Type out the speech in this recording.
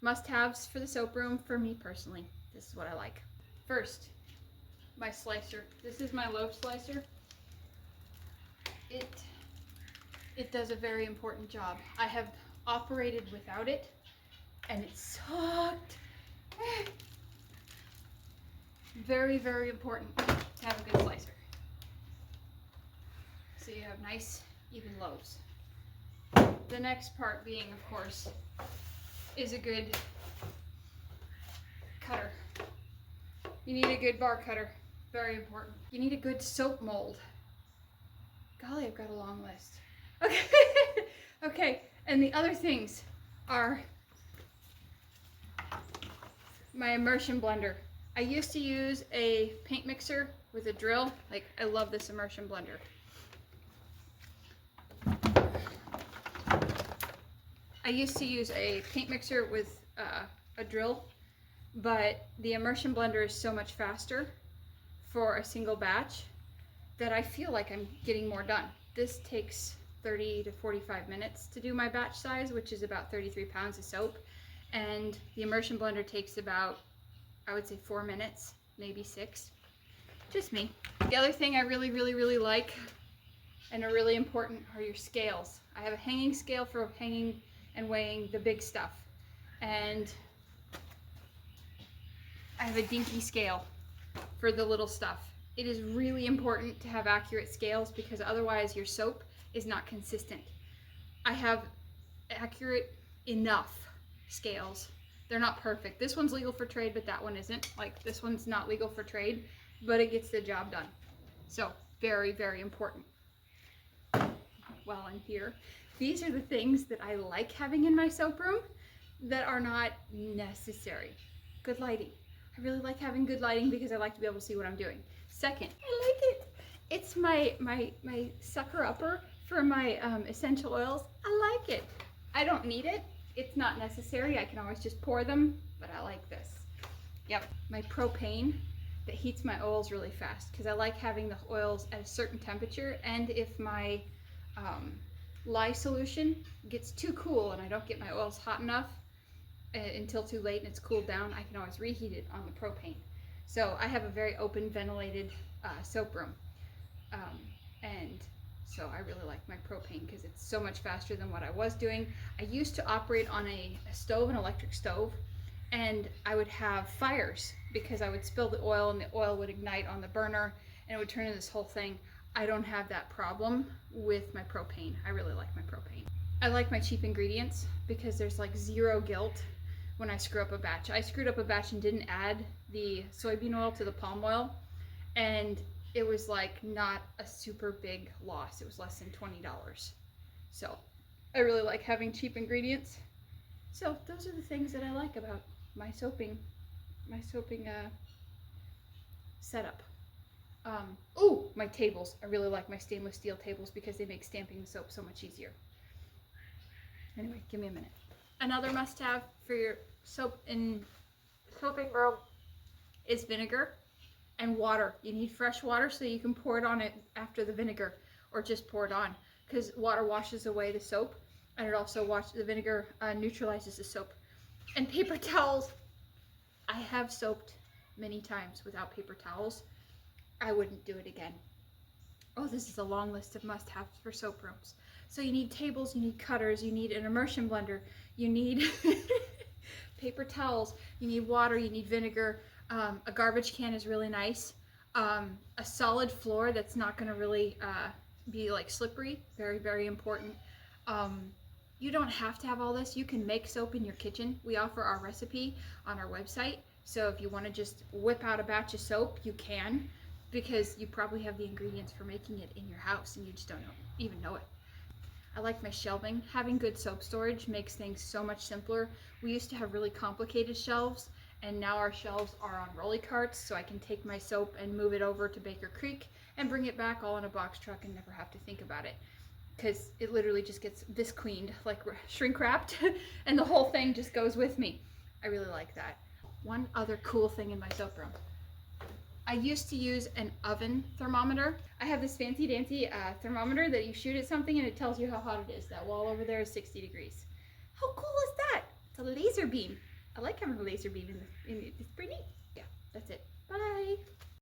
Must-haves for the soap room for me personally. This is what I like. First, my slicer. This is my loaf slicer. It does a very important job. I have operated without it and it sucked. Very, very important to have a good slicer. So you have nice, even loaves. The next part being, of course, is a good cutter. You need a good bar cutter. Very important. You need a good soap mold. Golly, I've got a long list. Okay. Okay, and the other things are my immersion blender. I used to use a paint mixer with a drill. Like, I love this immersion blender. I used to use a paint mixer with a drill, but the immersion blender is so much faster for a single batch that I feel like I'm getting more done. This takes 30 to 45 minutes to do my batch size, which is about 33 pounds of soap. And the immersion blender takes about, I would say 4 minutes, maybe 6. Just me. The other thing I really, really, really like and are really important are your scales. I have a hanging scale for hanging and weighing the big stuff. And I have a dinky scale for the little stuff. It is really important to have accurate scales because otherwise your soap is not consistent. I have accurate enough scales. They're not perfect. This one's legal for trade, but that one isn't. Like, this one's not legal for trade, but it gets the job done. So, very, very important. While I'm here, these are the things that I like having in my soap room that are not necessary. Good lighting. I really like having good lighting because I like to be able to see what I'm doing. Second, I like it. It's my sucker upper for my essential oils. I like it. I don't need it. It's not necessary. I can always just pour them, but I like this. Yep, my propane that heats my oils really fast because I like having the oils at a certain temperature, and if my lye solution gets too cool and I don't get my oils hot enough until too late and it's cooled down, I can always reheat it on the propane. So I have a very open, ventilated soap room, and so I really like my propane because it's so much faster than what I was doing. I used to operate on a stove, an electric stove, and I would have fires because I would spill the oil and the oil would ignite on the burner and it would turn into this whole thing. I don't have that problem with my propane. I really like my propane. I like my cheap ingredients because there's like zero guilt when I screw up a batch. I screwed up a batch and didn't add the soybean oil to the palm oil, and it was like not a super big loss. It was less than $20. So I really like having cheap ingredients. So those are the things that I like about my soaping setup. Oh, my tables. I really like my stainless steel tables because they make stamping the soap so much easier. Anyway, give me a minute. Another must-have for your soap in soaping room is vinegar and water. You need fresh water so you can pour it on it after the vinegar, or just pour it on, because water washes away the soap, and it also the vinegar neutralizes the soap. And paper towels. I have soaped many times without paper towels. I wouldn't do it again. Oh, this is a long list of must-haves for soap rooms. So you need tables, you need cutters, you need an immersion blender, you need paper towels, you need water, you need vinegar. A garbage can is really nice. A solid floor that's not going to really be like slippery, very, very important. You don't have to have all this. You can make soap in your kitchen. We offer our recipe on our website. So if you want to just whip out a batch of soap, you can, because you probably have the ingredients for making it in your house and you just don't even know it. I like my shelving. Having good soap storage makes things so much simpler. We used to have really complicated shelves, and now our shelves are on rolly carts, so I can take my soap and move it over to Baker Creek and bring it back all in a box truck and never have to think about it, because it literally just gets visqueened, like shrink wrapped, and the whole thing just goes with me. I really like that. One other cool thing in my soap room. I used to use an oven thermometer. I have this fancy dancy thermometer that you shoot at something and it tells you how hot it is. That wall over there is 60 degrees. How cool is that? It's a laser beam. I like having a laser beam in it's pretty neat. Yeah.